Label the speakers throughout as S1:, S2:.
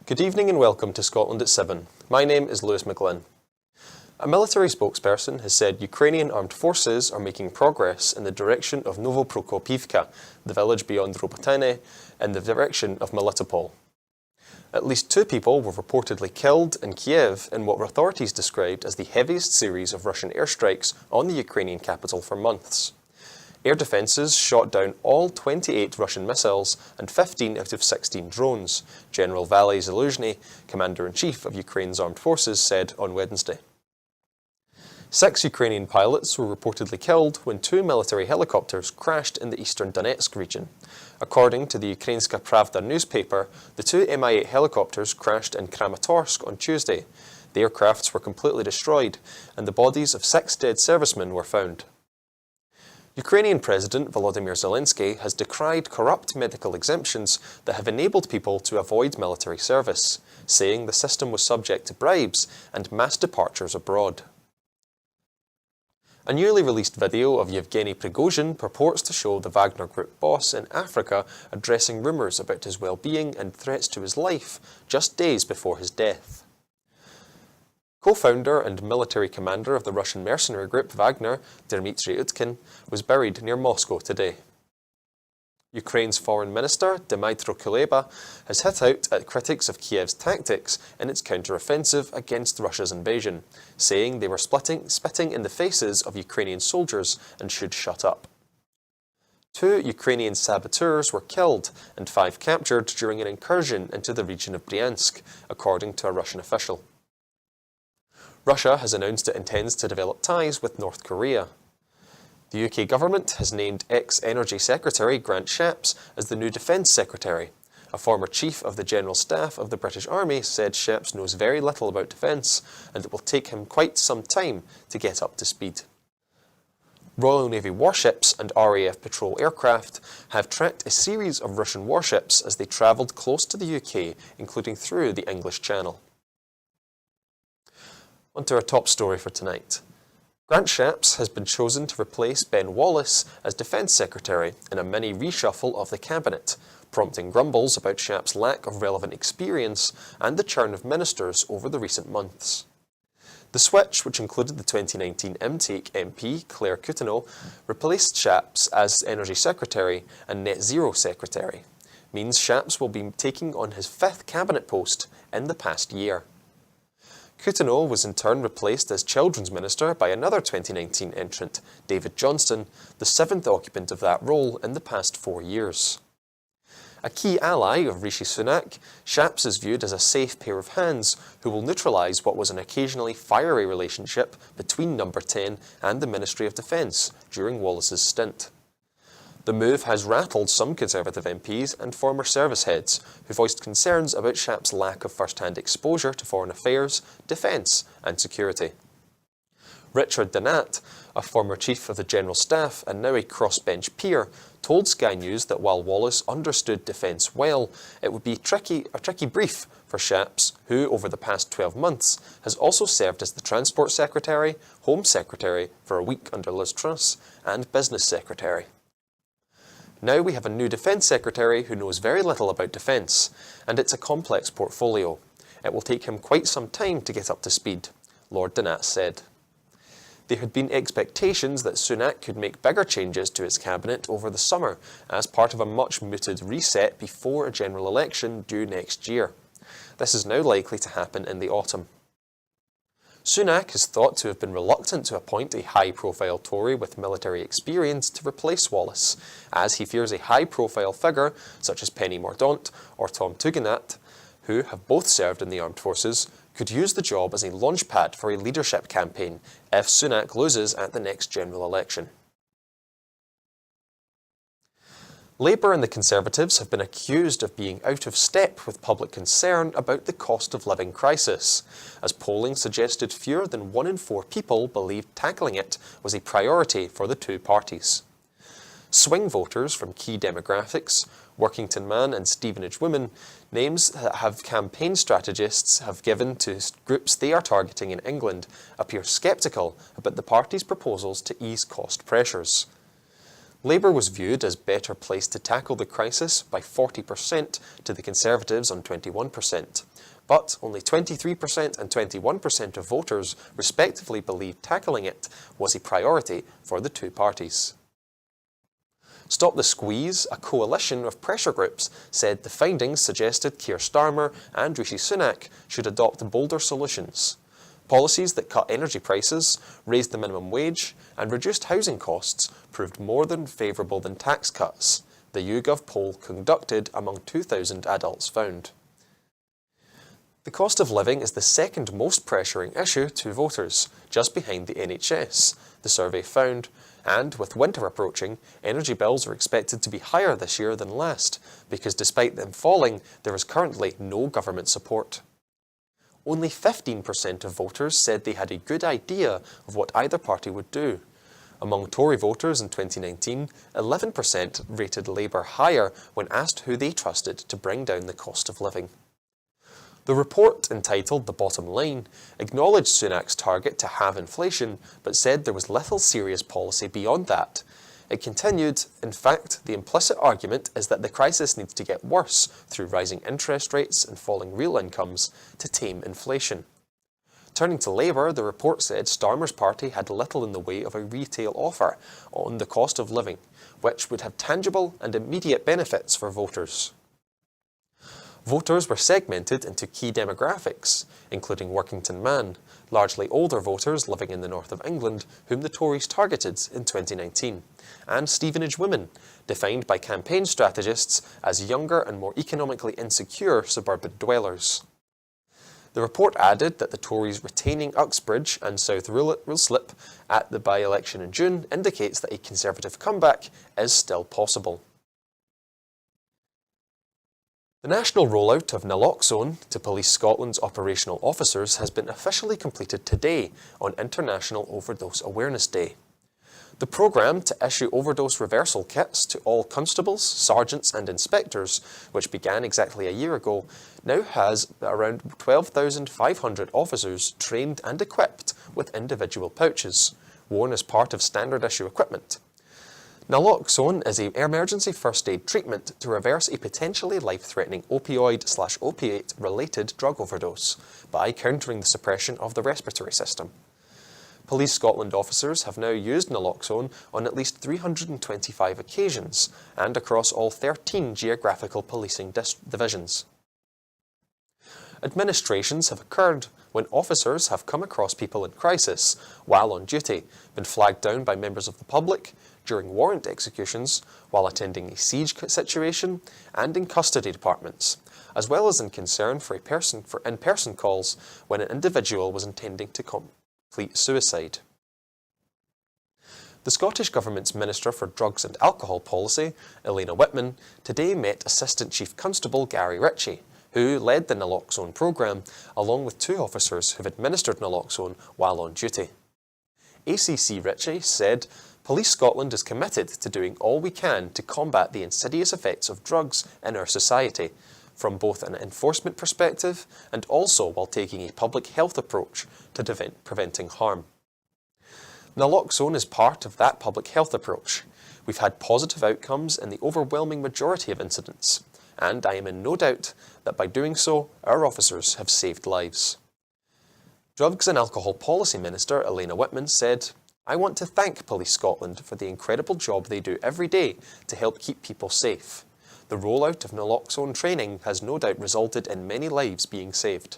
S1: Good evening and welcome to Scotland at 7. My name is McGlynn. A military spokesperson has said Ukrainian armed forces are making progress in the direction of Novoprokopivka, the village beyond Robotyne, in the direction of Melitopol. At least 2 people were reportedly killed in Kiev in what authorities described as the heaviest series of Russian airstrikes on the Ukrainian capital for months. Air defences shot down all 28 Russian missiles and 15 out of 16 drones, General Valery Zaluzhny, Commander-in-Chief of Ukraine's armed forces, said on Wednesday. 6 Ukrainian pilots were reportedly killed when 2 military helicopters crashed in the eastern Donetsk region. According to the Ukrainska Pravda newspaper, the 2 Mi-8 helicopters crashed in Kramatorsk on Tuesday. The aircrafts were completely destroyed, and the bodies of 6 dead servicemen were found. Ukrainian President Volodymyr Zelensky has decried corrupt medical exemptions that have enabled people to avoid military service, saying the system was subject to bribes and mass departures abroad. A newly released video of Yevgeny Prigozhin purports to show the Wagner Group boss in Africa addressing rumours about his well-being and threats to his life just days before his death. Co-founder and military commander of the Russian mercenary group Wagner, Dmitry Utkin, was buried near Moscow today. Ukraine's foreign minister, Dmytro Kuleba, has hit out at critics of Kiev's tactics in its counter-offensive against Russia's invasion, saying they were spitting in the faces of Ukrainian soldiers and should shut up. 2 Ukrainian saboteurs were killed and 5 captured during an incursion into the region of Bryansk, according to a Russian official. Russia has announced it intends to develop ties with North Korea. The UK government has named ex-Energy Secretary Grant Shapps as the new Defence Secretary. A former Chief of the General Staff of the British Army said Shapps knows very little about defence and it will take him quite some time to get up to speed. Royal Navy warships and RAF patrol aircraft have tracked a series of Russian warships as they travelled close to the UK, including through the English Channel. On to our top story for tonight. Grant Shapps has been chosen to replace Ben Wallace as Defence Secretary in a mini reshuffle of the Cabinet, prompting grumbles about Shapps' lack of relevant experience and the churn of ministers over the recent months. The switch, which included the 2019 Imtake MP Claire Coutinho, replaced Shapps as Energy Secretary and Net Zero Secretary, means Shapps will be taking on his 5th Cabinet post in the past year. Coutinho was in turn replaced as Children's Minister by another 2019 entrant, David Johnston, the 7th occupant of that role in the past 4 years. A key ally of Rishi Sunak, Shapps is viewed as a safe pair of hands who will neutralise what was an occasionally fiery relationship between Number 10 and the Ministry of Defence during Wallace's stint. The move has rattled some Conservative MPs and former service heads who voiced concerns about Shapps' lack of first-hand exposure to foreign affairs, defence and security. Richard Dannatt, a former Chief of the General Staff and now a crossbench peer, told Sky News that while Wallace understood defence well, it would be a tricky brief for Shapps, who over the past 12 months has also served as the Transport Secretary, Home Secretary for a week under Liz Truss and Business Secretary. Now we have a new Defence Secretary who knows very little about defence, and it's a complex portfolio. It will take him quite some time to get up to speed, Lord Dannatt said. There had been expectations that Sunak could make bigger changes to his cabinet over the summer as part of a much mooted reset before a general election due next year. This is now likely to happen in the autumn. Sunak is thought to have been reluctant to appoint a high-profile Tory with military experience to replace Wallace, as he fears a high-profile figure such as Penny Mordaunt or Tom Tugendhat, who have both served in the armed forces, could use the job as a launchpad for a leadership campaign if Sunak loses at the next general election. Labour and the Conservatives have been accused of being out of step with public concern about the cost of living crisis, as polling suggested fewer than 1 in 4 people believed tackling it was a priority for the 2 parties. Swing voters from key demographics, Workington Man and Stevenage Women, names that have campaign strategists have given to groups they are targeting in England, appear sceptical about the party's proposals to ease cost pressures. Labour was viewed as better placed to tackle the crisis by 40% to the Conservatives on 21%. But only 23% and 21% of voters respectively believed tackling it was a priority for the two parties. Stop the Squeeze, a coalition of pressure groups, said the findings suggested Keir Starmer and Rishi Sunak should adopt bolder solutions. Policies that cut energy prices, raised the minimum wage, and reduced housing costs proved more favourable than tax cuts, the YouGov poll conducted among 2,000 adults found. The cost of living is the second most pressuring issue to voters, just behind the NHS, the survey found, and with winter approaching, energy bills are expected to be higher this year than last, because despite them falling, there is currently no government support. Only 15% of voters said they had a good idea of what either party would do. Among Tory voters in 2019, 11% rated Labour higher when asked who they trusted to bring down the cost of living. The report, entitled The Bottom Line, acknowledged Sunak's target to halve inflation, but said there was little serious policy beyond that. It continued, in fact, the implicit argument is that the crisis needs to get worse through rising interest rates and falling real incomes to tame inflation. Turning to Labour, the report said Starmer's party had little in the way of a retail offer on the cost of living, which would have tangible and immediate benefits for voters. Voters were segmented into key demographics, including workington man, largely older voters living in the north of England, whom the Tories targeted in 2019, and Stevenage women, defined by campaign strategists as younger and more economically insecure suburban dwellers. The report added that the Tories retaining Uxbridge and South Ruislip at the by-election in June indicates that a Conservative comeback is still possible. The national rollout of naloxone to Police Scotland's operational officers has been officially completed today on International Overdose Awareness Day. The programme to issue overdose reversal kits to all constables, sergeants and inspectors, which began exactly a year ago, now has around 12,500 officers trained and equipped with individual pouches, worn as part of standard issue equipment. Naloxone is an emergency first aid treatment to reverse a potentially life-threatening opioid/opiate-related drug overdose by countering the suppression of the respiratory system. Police Scotland officers have now used naloxone on at least 325 occasions and across all 13 geographical policing divisions. Administrations have occurred when officers have come across people in crisis while on duty, been flagged down by members of the public, during warrant executions, while attending a siege situation, and in custody departments, as well as in concern for in-person calls when an individual was intending to complete suicide. The Scottish Government's Minister for Drugs and Alcohol Policy, Elena Whitman, today met Assistant Chief Constable Gary Ritchie, who led the naloxone programme, along with two officers who've administered naloxone while on duty. ACC Ritchie said, "Police Scotland is committed to doing all we can to combat the insidious effects of drugs in our society, from both an enforcement perspective and also while taking a public health approach to preventing harm." Naloxone is part of that public health approach. We've had positive outcomes in the overwhelming majority of incidents, and I am in no doubt that by doing so, our officers have saved lives. Drugs and Alcohol Policy Minister Elena Whitman said, "I want to thank Police Scotland for the incredible job they do every day to help keep people safe. The rollout of naloxone training has no doubt resulted in many lives being saved."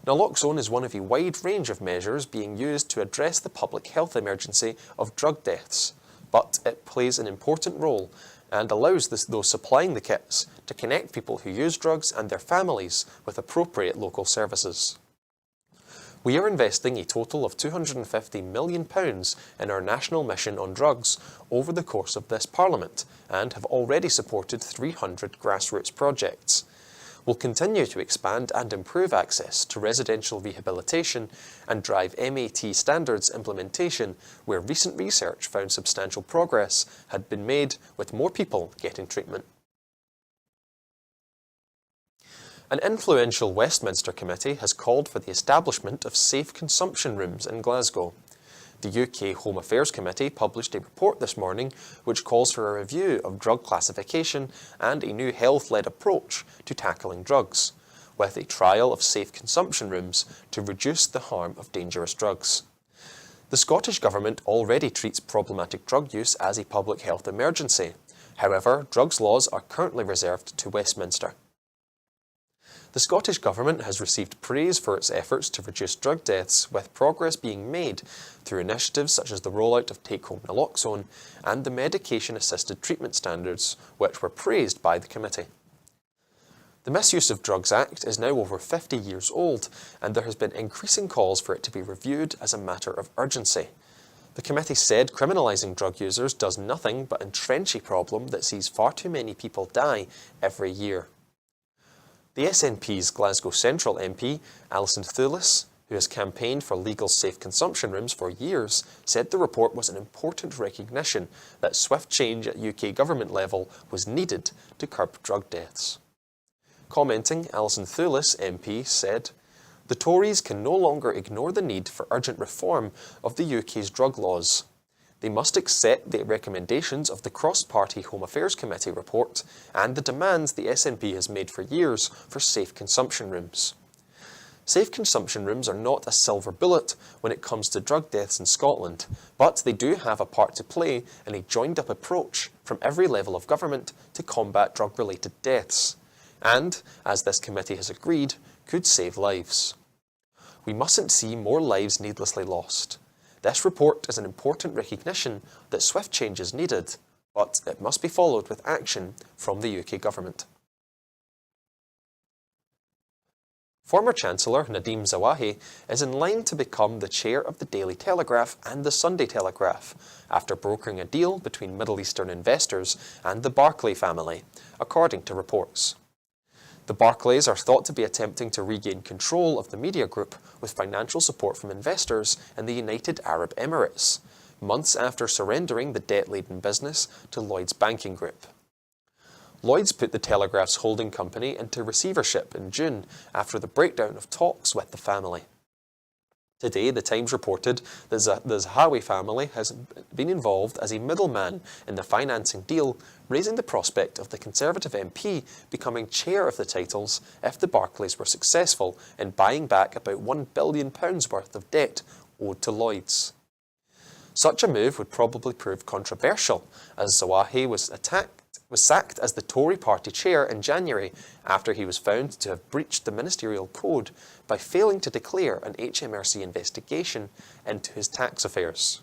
S1: Naloxone is one of a wide range of measures being used to address the public health emergency of drug deaths, but it plays an important role and allows those supplying the kits to connect people who use drugs and their families with appropriate local services. We are investing a total of £250 million in our national mission on drugs over the course of this Parliament and have already supported 300 grassroots projects. We'll continue to expand and improve access to residential rehabilitation and drive MAT standards implementation where recent research found substantial progress had been made with more people getting treatment. An influential Westminster committee has called for the establishment of safe consumption rooms in Glasgow. The UK Home Affairs Committee published a report this morning which calls for a review of drug classification and a new health-led approach to tackling drugs, with a trial of safe consumption rooms to reduce the harm of dangerous drugs. The Scottish Government already treats problematic drug use as a public health emergency. However, drugs laws are currently reserved to Westminster. The Scottish Government has received praise for its efforts to reduce drug deaths, with progress being made through initiatives such as the rollout of take-home naloxone and the medication-assisted treatment standards, which were praised by the committee. The Misuse of Drugs Act is now over 50 years old, and there has been increasing calls for it to be reviewed as a matter of urgency. The committee said criminalising drug users does nothing but entrench a problem that sees far too many people die every year. The SNP's Glasgow Central MP, Alison Thewlis, who has campaigned for legal safe consumption rooms for years, said the report was an important recognition that swift change at UK government level was needed to curb drug deaths. Commenting, Alison Thewlis, MP, said, "The Tories can no longer ignore the need for urgent reform of the UK's drug laws. They must accept the recommendations of the Cross-Party Home Affairs Committee report and the demands the SNP has made for years for safe consumption rooms. Safe consumption rooms are not a silver bullet when it comes to drug deaths in Scotland, but they do have a part to play in a joined-up approach from every level of government to combat drug-related deaths, and, as this committee has agreed, could save lives. We mustn't see more lives needlessly lost. This report is an important recognition that swift change is needed, but it must be followed with action from the UK government." Former Chancellor Nadeem Zawahi is in line to become the chair of the Daily Telegraph and the Sunday Telegraph, after brokering a deal between Middle Eastern investors and the Barclay family, according to reports. The Barclays are thought to be attempting to regain control of the media group with financial support from investors in the United Arab Emirates, months after surrendering the debt-laden business to Lloyds Banking Group. Lloyds put the Telegraph's holding company into receivership in June after the breakdown of talks with the family. Today, The Times reported that the Zahawi family has been involved as a middleman in the financing deal, raising the prospect of the Conservative MP becoming chair of the titles if the Barclays were successful in buying back about £1 billion worth of debt owed to Lloyds. Such a move would probably prove controversial, as Zawahi was sacked as the Tory party chair in January after he was found to have breached the ministerial code by failing to declare an HMRC investigation into his tax affairs.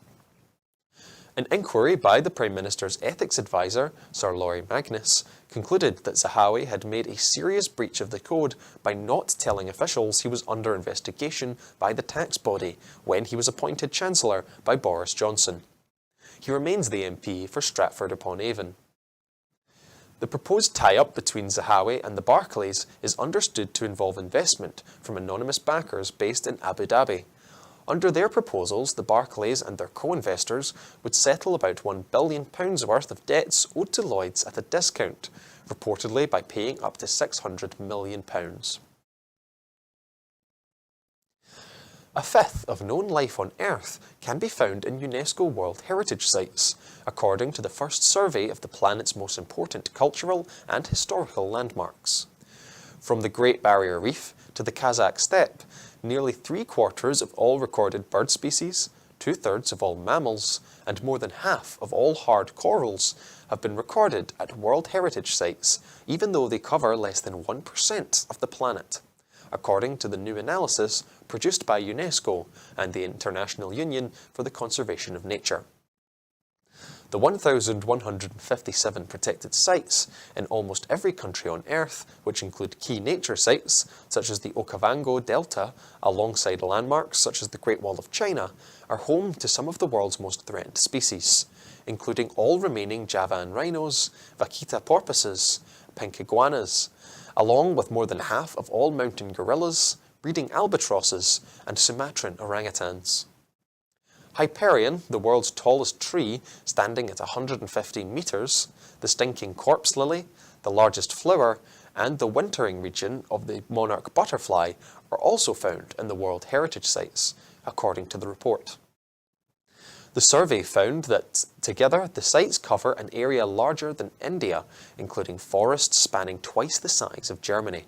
S1: An inquiry by the Prime Minister's ethics advisor, Sir Laurie Magnus, concluded that Zahawi had made a serious breach of the code by not telling officials he was under investigation by the tax body when he was appointed Chancellor by Boris Johnson. He remains the MP for Stratford-upon-Avon. The proposed tie-up between Zahawi and the Barclays is understood to involve investment from anonymous backers based in Abu Dhabi. Under their proposals, the Barclays and their co-investors would settle about £1 billion worth of debts owed to Lloyds at a discount, reportedly by paying up to £600 million. A fifth of known life on Earth can be found in UNESCO World Heritage Sites, according to the first survey of the planet's most important cultural and historical landmarks. From the Great Barrier Reef to the Kazakh Steppe, nearly 3/4 of all recorded bird species, 2/3 of all mammals, and more than half of all hard corals have been recorded at World Heritage Sites, even though they cover less than 1% of the planet, according to the new analysis produced by UNESCO and the International Union for the Conservation of Nature. The 1,157 protected sites in almost every country on Earth, which include key nature sites such as the Okavango Delta, alongside landmarks such as the Great Wall of China, are home to some of the world's most threatened species, including all remaining Javan rhinos, vaquita porpoises, pink iguanas, along with more than half of all mountain gorillas, breeding albatrosses, and Sumatran orangutans. Hyperion, the world's tallest tree, standing at 115 metres, the stinking corpse lily, the largest flower, and the wintering region of the monarch butterfly are also found in the World Heritage Sites, according to the report. The survey found that, together, the sites cover an area larger than India, including forests spanning twice the size of Germany.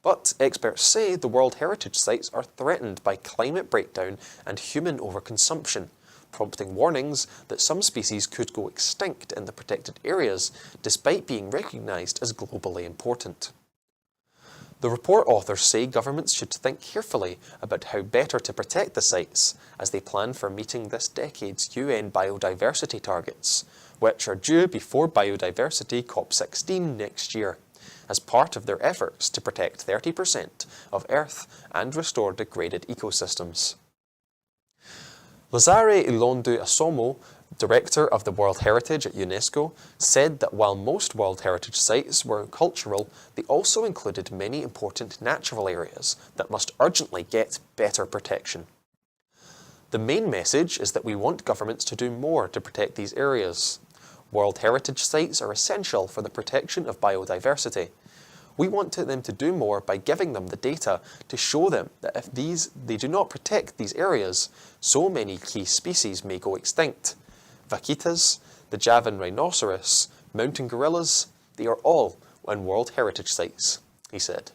S1: But experts say the World Heritage Sites are threatened by climate breakdown and human overconsumption, prompting warnings that some species could go extinct in the protected areas, despite being recognised as globally important. The report authors say governments should think carefully about how better to protect the sites as they plan for meeting this decade's UN biodiversity targets, which are due before Biodiversity COP16 next year, as part of their efforts to protect 30% of Earth and restore degraded ecosystems. Lazare Ilondu Asomo, director of the World Heritage at UNESCO, said that while most World Heritage sites were cultural, they also included many important natural areas that must urgently get better protection. The main message is that we want governments to do more to protect these areas. World Heritage sites are essential for the protection of biodiversity. We want them to do more by giving them the data to show them that if they do not protect these areas, so many key species may go extinct. Vaquitas, the Javan rhinoceros, mountain gorillas, they are all on World Heritage Sites, he said.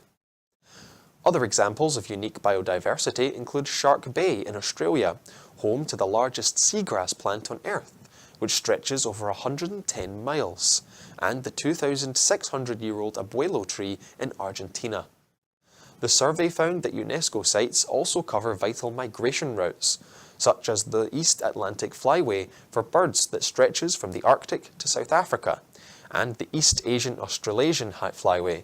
S1: Other examples of unique biodiversity include Shark Bay in Australia, home to the largest seagrass plant on Earth, which stretches over 110 miles, and the 2,600-year-old abuelo tree in Argentina. The survey found that UNESCO sites also cover vital migration routes, such as the East Atlantic Flyway for birds that stretches from the Arctic to South Africa, and the East Asian Australasian Flyway.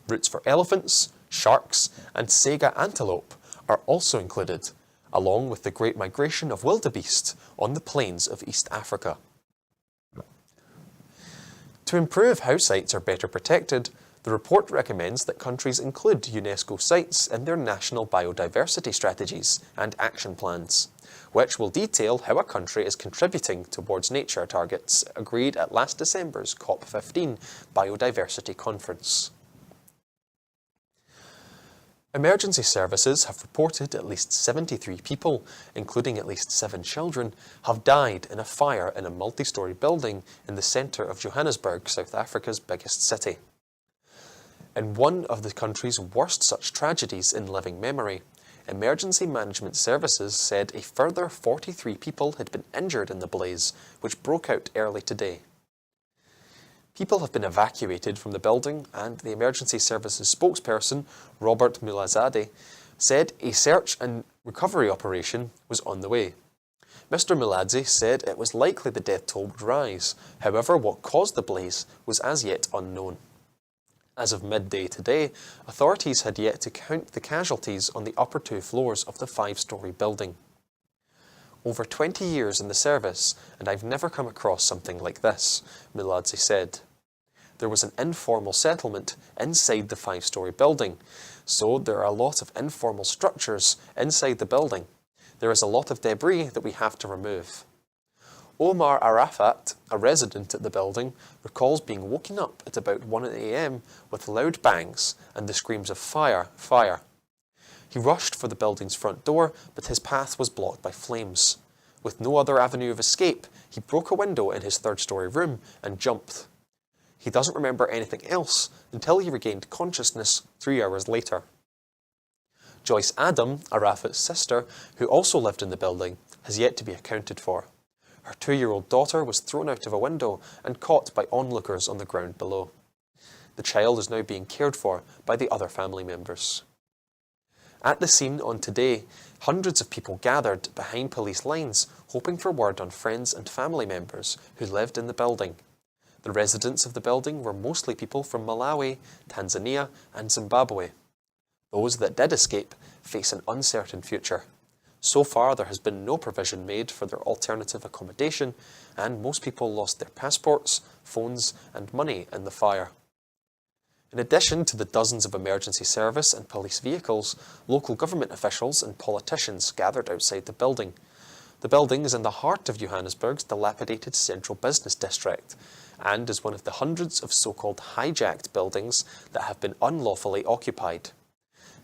S1: Routes for elephants, sharks, and Sega antelope are also included, along with the Great Migration of wildebeest on the plains of East Africa. To improve how sites are better protected, the report recommends that countries include UNESCO sites in their national biodiversity strategies and action plans, which will detail how a country is contributing towards nature targets agreed at last December's COP15 Biodiversity Conference. Emergency services have reported at least 73 people, including at least 7 children, have died in a fire in a multi-storey building in the centre of Johannesburg, South Africa's biggest city. In one of the country's worst such tragedies in living memory, Emergency Management Services said a further 43 people had been injured in the blaze, which broke out early today. People have been evacuated from the building, and the emergency services spokesperson, Robert Mulazade, said a search and recovery operation was on the way. Mr. Mulazade said it was likely the death toll would rise. However, what caused the blaze was as yet unknown. As of midday today, authorities had yet to count the casualties on the upper 2 floors of the 5-storey building. Over 20 years in the service, and I've never come across something like this, Mulazade said. There was an informal settlement inside the 5-storey building, so there are a lot of informal structures inside the building. There is a lot of debris that we have to remove. Omar Arafat, a resident at the building, recalls being woken up at about 1 a.m. with loud bangs and the screams of fire, fire. He rushed for the building's front door, but his path was blocked by flames. With no other avenue of escape, he broke a window in his 3rd-storey room and jumped. He doesn't remember anything else until he regained consciousness 3 hours later. Joyce Adam, Arafat's sister, who also lived in the building, has yet to be accounted for. Her 2-year-old daughter was thrown out of a window and caught by onlookers on the ground below. The child is now being cared for by the other family members. At the scene on Today, hundreds of people gathered behind police lines hoping for word on friends and family members who lived in the building. The residents of the building were mostly people from Malawi, Tanzania, and Zimbabwe. Those that did escape face an uncertain future. So far, there has been no provision made for their alternative accommodation, and most people lost their passports, phones, and money in the fire. In addition to the dozens of emergency service and police vehicles, local government officials and politicians gathered outside the building. The building is in the heart of Johannesburg's dilapidated central business district, and is one of the hundreds of so-called hijacked buildings that have been unlawfully occupied.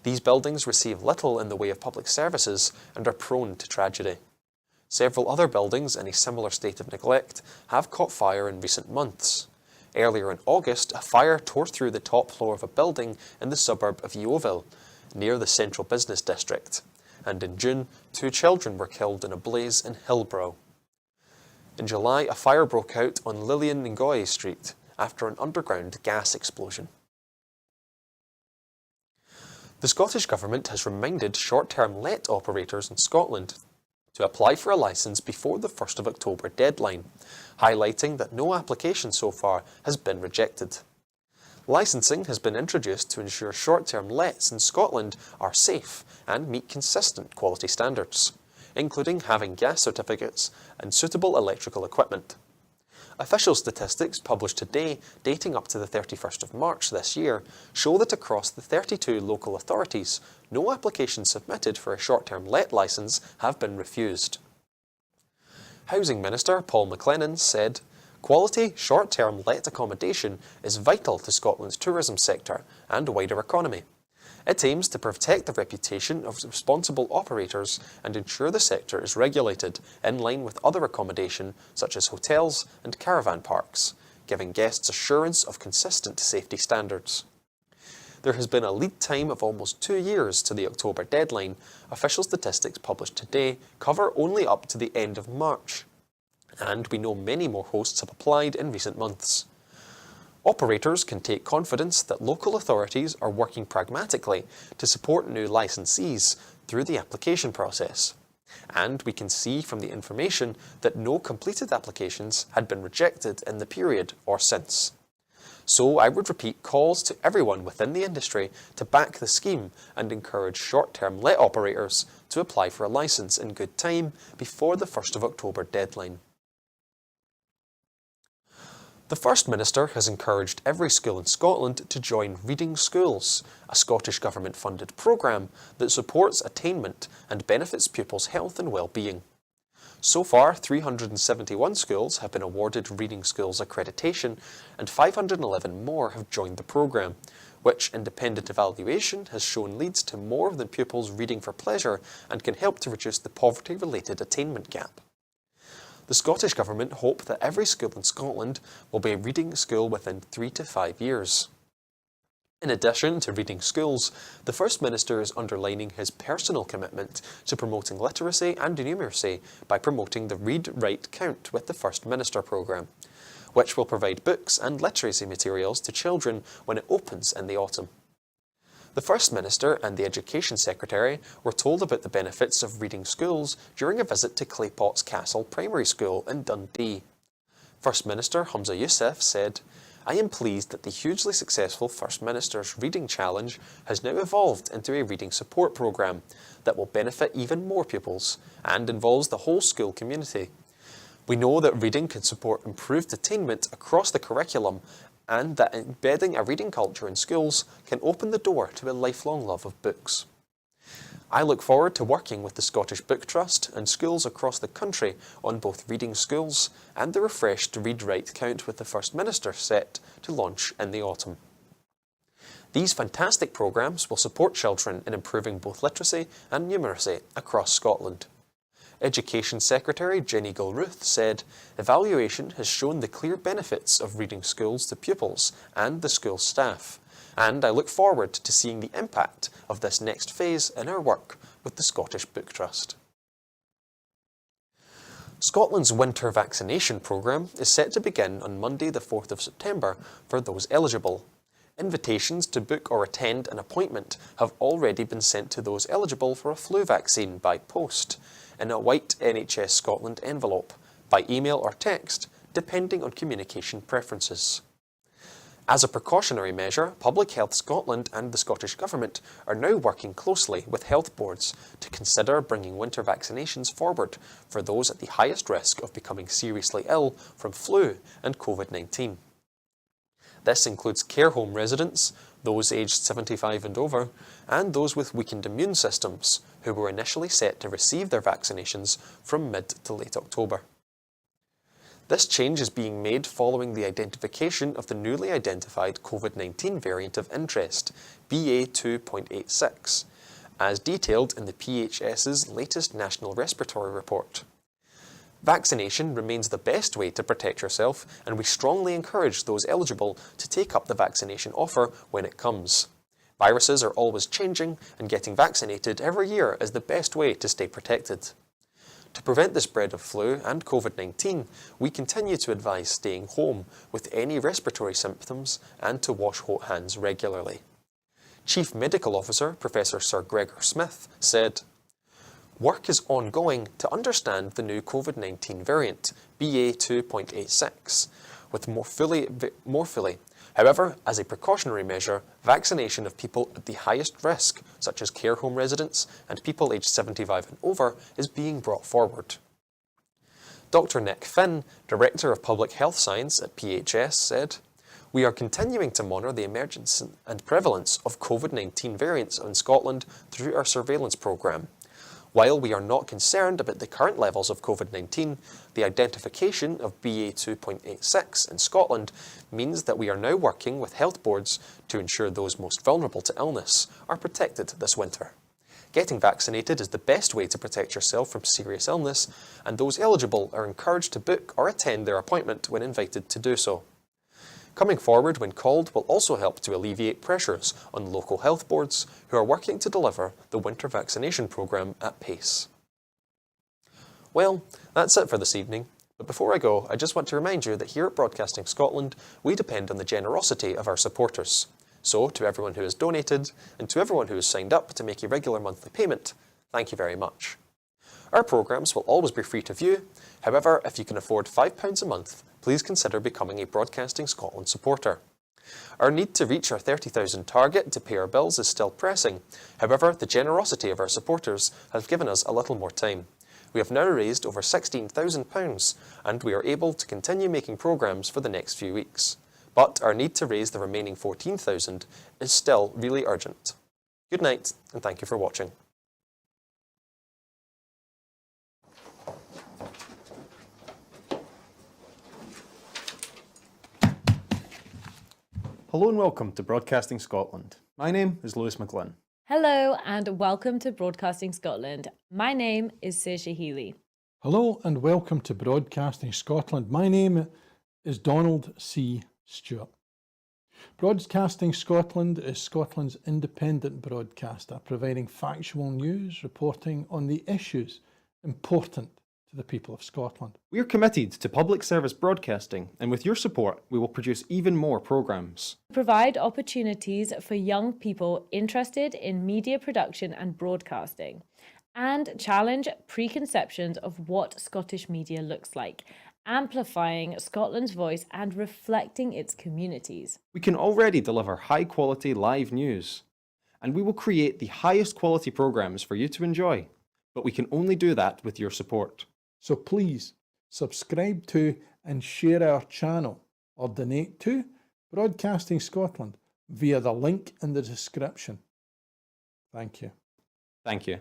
S1: These buildings receive little in the way of public services and are prone to tragedy. Several other buildings in a similar state of neglect have caught fire in recent months. Earlier in August, a fire tore through the top floor of a building in the suburb of Yeovil, near the central business district. And in June, 2 children were killed in a blaze in Hillbrow. In July, a fire broke out on Lillian Ngoy Street after an underground gas explosion. The Scottish Government has reminded short-term let operators in Scotland to apply for a licence before the 1st of October deadline, highlighting that no application so far has been rejected. Licensing has been introduced to ensure short-term lets in Scotland are safe and meet consistent quality standards, including having gas certificates and suitable electrical equipment. Official statistics published today, dating up to the 31st of March this year, show that across the 32 local authorities, no applications submitted for a short-term let licence have been refused. Housing Minister Paul McGlynn said, "Quality short-term let accommodation is vital to Scotland's tourism sector and wider economy. It aims to protect the reputation of responsible operators and ensure the sector is regulated in line with other accommodation such as hotels and caravan parks, giving guests assurance of consistent safety standards." There has been a lead time of almost 2 years to the October deadline. Official statistics published today cover only up to the end of March, and we know many more hosts have applied in recent months. Operators can take confidence that local authorities are working pragmatically to support new licensees through the application process. And we can see from the information that no completed applications had been rejected in the period or since. So I would repeat calls to everyone within the industry to back the scheme and encourage short-term let operators to apply for a licence in good time before the 1st of October deadline. The First Minister has encouraged every school in Scotland to join Reading Schools, a Scottish Government-funded programme that supports attainment and benefits pupils' health and well-being. So far, 371 schools have been awarded Reading Schools accreditation and 511 more have joined the programme, which independent evaluation has shown leads to more than pupils reading for pleasure and can help to reduce the poverty-related attainment gap. The Scottish Government hope that every school in Scotland will be a reading school within 3 to 5 years. In addition to Reading Schools, the First Minister is underlining his personal commitment to promoting literacy and numeracy by promoting the Read, Write, Count with the First Minister programme, which will provide books and literacy materials to children when it opens in the autumn. The First Minister and the Education Secretary were told about the benefits of Reading Schools during a visit to Claypots Castle Primary School in Dundee. First Minister Humza Yousaf said, "I am pleased that the hugely successful First Minister's Reading Challenge has now evolved into a reading support programme that will benefit even more pupils and involves the whole school community. We know that reading can support improved attainment across the curriculum and that embedding a reading culture in schools can open the door to a lifelong love of books. I look forward to working with the Scottish Book Trust and schools across the country on both Reading Schools and the refreshed Read, Write, Count with the First Minister set to launch in the autumn. These fantastic programmes will support children in improving both literacy and numeracy across Scotland." Education Secretary Jenny Gilruth said, "Evaluation has shown the clear benefits of Reading Schools to pupils and the school staff, and I look forward to seeing the impact of this next phase in our work with the Scottish Book Trust." Scotland's winter vaccination programme is set to begin on Monday the 4th of September for those eligible. Invitations to book or attend an appointment have already been sent to those eligible for a flu vaccine by post, in a white NHS Scotland envelope, by email or text, depending on communication preferences. As a precautionary measure, Public Health Scotland and the Scottish Government are now working closely with health boards to consider bringing winter vaccinations forward for those at the highest risk of becoming seriously ill from flu and COVID-19. This includes care home residents, those aged 75 and over, and those with weakened immune systems, who were initially set to receive their vaccinations from mid to late October. This change is being made following the identification of the newly identified COVID-19 variant of interest, BA2.86, as detailed in the PHS's latest National Respiratory Report. Vaccination remains the best way to protect yourself, and we strongly encourage those eligible to take up the vaccination offer when it comes. Viruses are always changing, and getting vaccinated every year is the best way to stay protected. To prevent the spread of flu and COVID-19, we continue to advise staying home with any respiratory symptoms and to wash hands regularly. Chief Medical Officer Professor Sir Gregor Smith said, "Work is ongoing to understand the new COVID-19 variant, BA.2.86, with more fully. However, as a precautionary measure, vaccination of people at the highest risk, such as care home residents and people aged 75 and over, is being brought forward." Dr. Nick Finn, Director of Public Health Science at PHS, said, "We are continuing to monitor the emergence and prevalence of COVID-19 variants in Scotland through our surveillance programme. While we are not concerned about the current levels of COVID-19, the identification of BA.2.86 in Scotland means that we are now working with health boards to ensure those most vulnerable to illness are protected this winter. Getting vaccinated is the best way to protect yourself from serious illness, and those eligible are encouraged to book or attend their appointment when invited to do so. Coming forward when called will also help to alleviate pressures on local health boards who are working to deliver the winter vaccination programme at pace." Well, that's it for this evening. But before I go, I just want to remind you that here at Broadcasting Scotland, we depend on the generosity of our supporters. So, to everyone who has donated, and to everyone who has signed up to make a regular monthly payment, thank you very much. Our programmes will always be free to view. However, if you can afford £5 a month, please consider becoming a Broadcasting Scotland supporter. Our need to reach our 30,000 target to pay our bills is still pressing. However, the generosity of our supporters has given us a little more time. We have now raised over £16,000, and we are able to continue making programmes for the next few weeks. But our need to raise the remaining 14,000 is still really urgent. Good night, and thank you for watching.
S2: Hello and welcome to Broadcasting Scotland. My name is Lewis McGlynn.
S3: Hello and welcome to Broadcasting Scotland. My name is Saoirse Healy.
S4: Hello and welcome to Broadcasting Scotland. My name is Donald C. Stewart. Broadcasting Scotland is Scotland's independent broadcaster, providing factual news, reporting on the issues important to the people of Scotland.
S2: We are committed to public service broadcasting, and with your support, we will produce even more programmes.
S3: Provide opportunities for young people interested in media production and broadcasting, and challenge preconceptions of what Scottish media looks like, amplifying Scotland's voice and reflecting its communities.
S2: We can already deliver high-quality live news, and we will create the highest quality programmes for you to enjoy. But we can only do that with your support.
S4: So please subscribe to and share our channel or donate to Broadcasting Scotland via the link in the description. Thank you.
S2: Thank you.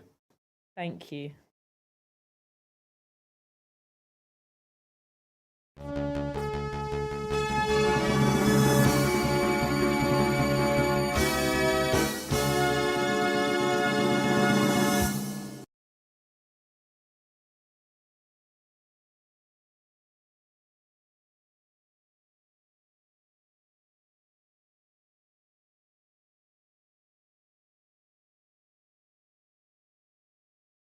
S3: Thank you.